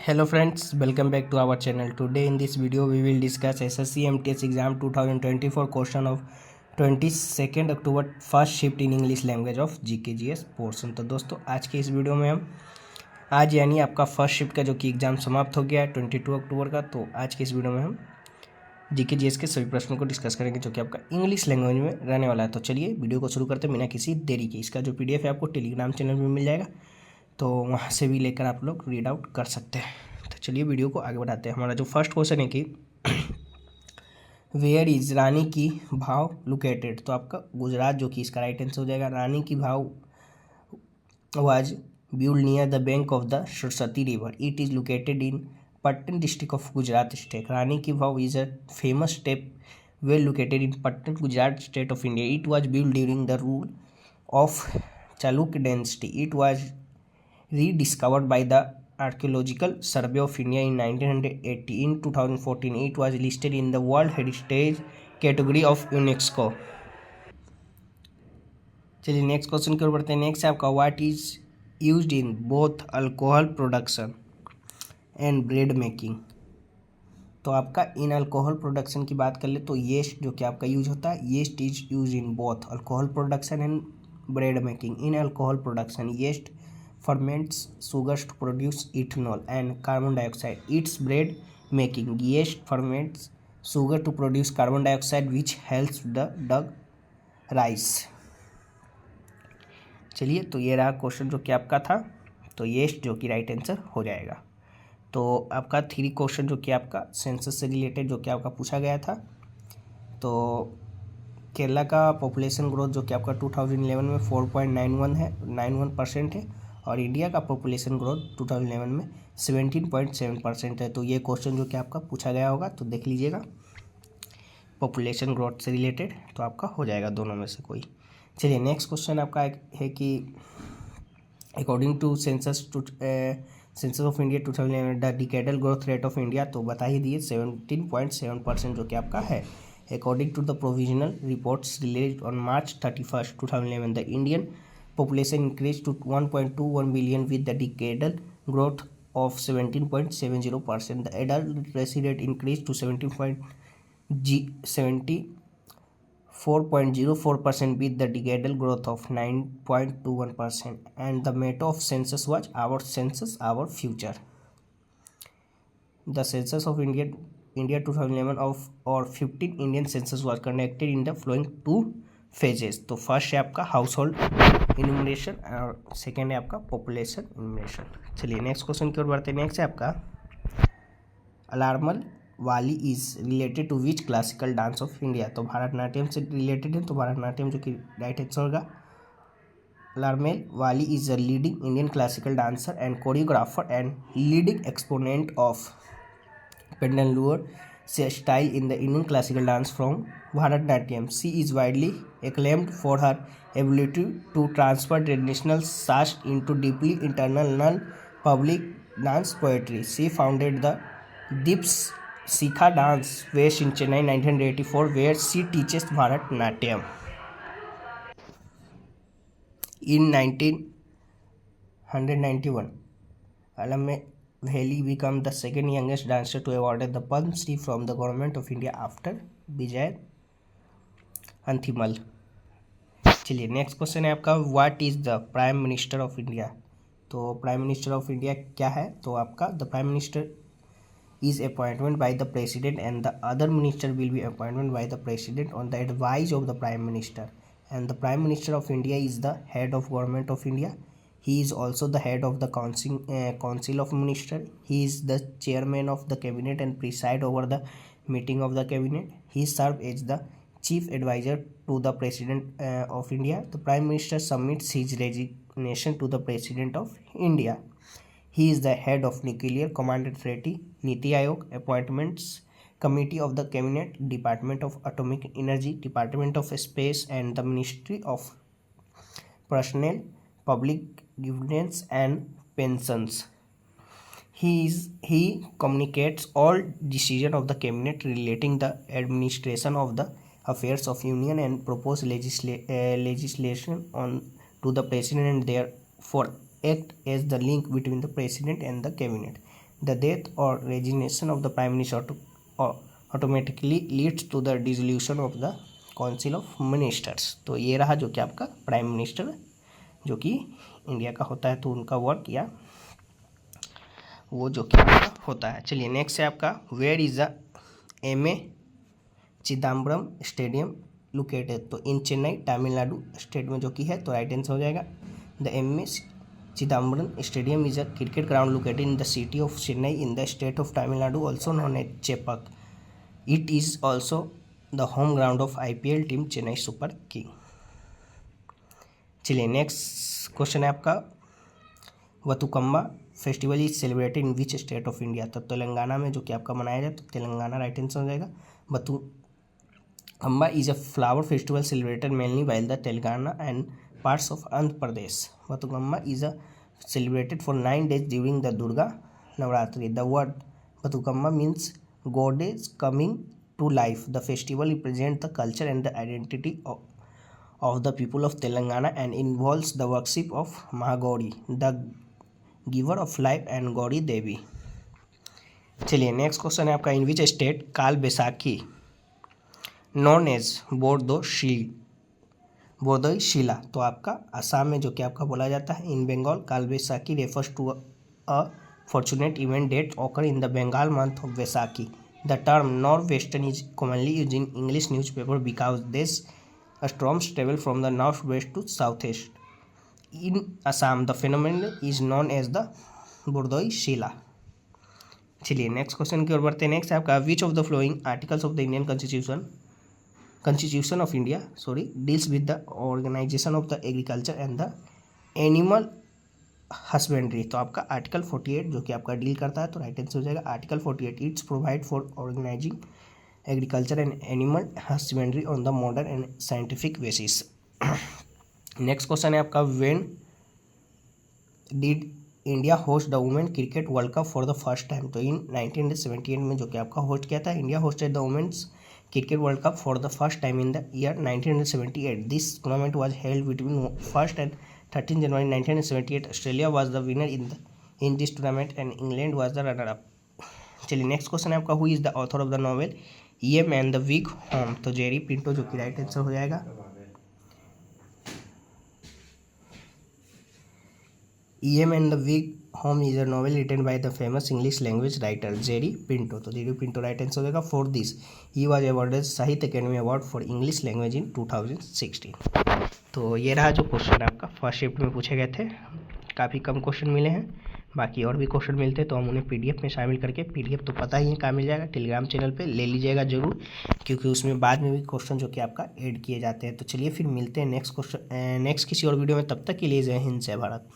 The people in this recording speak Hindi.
Hello friends, welcome back to our channel. Today in this video we will discuss SSC MTS exam 2024 question of 22nd October first shift in English language of GKGS portion। तो दोस्तों आज के इस वीडियो में हम आज यानी आपका फर्स्ट शिफ्ट का जो कि एग्ज़ाम समाप्त हो गया है 22 अक्टूबर का। तो आज के इस वीडियो में हम GKGS के सभी प्रश्नों को डिस्कस करेंगे जो कि आपका इंग्लिश लैंग्वेज में रहने वाला है। तो चलिए वीडियो को शुरू करते हैं बिना किसी देरी के। इसका जो PDF है आपको टेलीग्राम चैनल में मिल जाएगा, तो वहाँ से भी लेकर आप लोग रीड आउट कर सकते हैं। तो चलिए वीडियो को आगे बढ़ाते हैं। हमारा जो फर्स्ट क्वेश्चन है कि वेयर इज रानी की भाव लोकेटेड। तो आपका गुजरात जो कि इसका राइट आंसर हो जाएगा। रानी की भाव was built near the bank of the Saraswati River. It is located in Patan district of Gujarat state. Rani Ki Vav is a famous step well located in Patan, Gujarat state of India. It was built during the rule of Chalukya dynasty. It was rediscovered by the Archaeological Survey of India in 1980. In 2014, it was listed in the World Heritage category of UNESCO. चलिए नेक्स्ट क्वेश्चन की ओर बढ़ते हैं। नेक्स्ट है आपका what is used in both alcohol production and bread making. तो आपका इन अल्कोहल प्रोडक्शन की बात कर ले तो येस्ट जो कि आपका यूज होता है, yeast is use in both alcohol production and bread making. In alcohol production yeast ferments sugars to produce ethanol and carbon dioxide. Its bread making yeast ferments sugar to produce carbon dioxide which helps the dug rise. चलिए तो ये रहा क्वेश्चन जो कि आपका था, तो येस्ट जो कि राइट आंसर हो जाएगा। तो आपका 3 क्वेश्चन जो कि आपका सेंसस से रिलेटेड जो कि आपका पूछा गया था। तो केरला का पॉपुलेशन ग्रोथ जो कि आपका 2011 में 4.91% है और इंडिया का पॉपुलेशन ग्रोथ 2011 में 17.7% है। तो ये क्वेश्चन जो कि आपका पूछा गया होगा, तो देख लीजिएगा पॉपुलेशन ग्रोथ से रिलेटेड, तो आपका हो जाएगा दोनों में से कोई। चलिए नेक्स्ट क्वेश्चन आपका है कि according to census of India 2011 the decadal growth rate of India, तो बता ही दिए 17.7% जो कि आपका है। According to the provisional reports released on March 31, 2011 the Indian population increased to 1.21 billion with the decadal growth of 17.70%. The adult literacy rate increased to 74.04% with the decadal growth of 9.21%. And the motto of census was our census, our future. The census of India 2011 of or 15 Indian census was conducted in the following 2 phases. तो फर्स्ट है आपका हाउस होल्ड इन्यूमरेशन और सेकेंड है आपका पॉपुलेशन इन्यूमरेशन। चलिए नेक्स्ट क्वेश्चन की ओर बढ़ते हैं। नेक्स्ट है आपका अलार्मल वाली is related to which classical dance of India. तो भारतनाट्यम से रिलेटेड है, तो भारतनाट्यम जो कि राइट आंसर होगा। Alarmel Valli is a leading Indian classical dancer and choreographer and leading exponent of Pandanallur style in the Indian classical dance from Bharatnatyam. She is widely acclaimed for her ability to transfer traditional shast into deeply internal non-public dance poetry. She founded the Dipsika Dance West in Chennai 1984 where she teaches Bharatnatyam. In 1991, Alam Veli became the second youngest dancer to awarded the Padma Shri from the government of India after Vijay Anthimal. चलिए नेक्स्ट क्वेश्चन है आपका what is the prime minister of India. तो प्राइम मिनिस्टर ऑफ इंडिया क्या है, तो आपका the prime minister is appointment by the president and the other minister will be appointment by the president on the advice of the prime minister, and the prime minister of India is the head of government of India. He is also the head of the council of minister. He is the chairman of the cabinet and preside over the meeting of the cabinet. He serves as the chief advisor to the president of India. The prime minister submits his resignation to the president of India. He is the head of Nuclear Command Authority, Niti Aayog, Appointments Committee of the Cabinet, Department of Atomic Energy, Department of Space, and the Ministry of Personnel, Public Grievances and Pensions. He communicates all decisions of the cabinet relating the administration of the affairs of union and propose legislation on to the president and therefore act as the link between the president and the cabinet. The death और resignation of the prime minister automatically leads to the dissolution of the council of ministers. तो ये रहा जो कि आपका प्राइम मिनिस्टर जो कि इंडिया का होता है, तो उनका वर्क या वो जो कि आपका होता है। चलिए नेक्स्ट है आपका where is the MA. Chidambaram stadium located. तो इन चेन्नई तमिलनाडु स्टेट में जो कि है, तो राइट आंसर हो जाएगा the MA. Chidambaram Stadium is a cricket ground located in the city of Chennai in the state of Tamil Nadu also known as Chepauk. It is also the home ground of IPL team Chennai Super King. चलिए नेक्स्ट क्वेश्चन है आपका Bathukamma festival is celebrated in which state of India. तो तेलंगाना में जो कि आपका मनाया जाए, तो तेलंगाना राइट आंसर हो जाएगा। Bathukamma is a flower festival celebrated mainly by the Telangana and parts of Andhra Pradesh. Bathukamma is a celebrated for 9 days during the Durga Navratri. The word Batukamma means goddess coming to life. The festival represents the culture and the identity of the people of Telangana and involves the worship of Mahagauri, the giver of life and Gauri Devi. चलिए नेक्स्ट क्वेश्चन है आपका इन विच स्टेट काल बैसाखी नॉन एज बोरदोई शीला। तो आपका असम में जो कि आपका बोला जाता है। In Bengal Kal Baisakhi refers to a fortunate event date occur in the Bengal month of Baisakhi. The term north western is commonly use in English newspaper because this storms travel from the northwest to southeast. In Assam, the phenomenon is known as the Bordoi Shila. चलिए नेक्स्ट क्वेश्चन की ओर बढ़ते हैं। नेक्स्ट है आपका which of the flowing articles of the Indian constitution of India deals with the organisation of the agriculture and the animal husbandry. तो आपका आर्टिकल 48 जो कि आपका डील करता है, तो राइट आंसर हो जाएगा article 48 it's provide for organising agriculture and animal husbandry on the modern and scientific basis. Next question है आपका when did India host the women cricket world cup for the first time. तो इन 1978 में जो कि आपका होस्ट किया था, India hosted the women's cricket world cup for the first time in the year 1978। This tournament was held between 1 and 13 January 1978। Australia was the winner in this tournament and England was the runner up. चलिए नेक्स्ट क्वेश्चन है आपका who is the author of the novel E.M. and the Weak Home। तो जेरी पिंटो जो कि राइट आंसर हो जाएगा। E.M. and the Weak Home is a novel written by the famous English language writer Jerry Pinto. तो जेरी पिंटो राइट आंसर हो जाएगा। For this he was awarded Sahitya Akademi award for English language in 2016। तो ये रहा जो क्वेश्चन आपका फर्स्ट शिफ्ट में पूछे गए थे। काफ़ी कम क्वेश्चन मिले हैं, बाकी और भी क्वेश्चन मिलते हैं तो हम उन्हें PDF में शामिल करके, PDF तो पता ही है कहाँ मिल जाएगा, टेलीग्राम चैनल पे ले लीजिएगा जरूर, क्योंकि उसमें बाद में भी क्वेश्चन जो कि आपका ऐड किए जाते हैं। तो चलिए फिर मिलते हैं नेक्स्ट किसी और वीडियो में। तब तक के लिए जय हिंद जय भारत।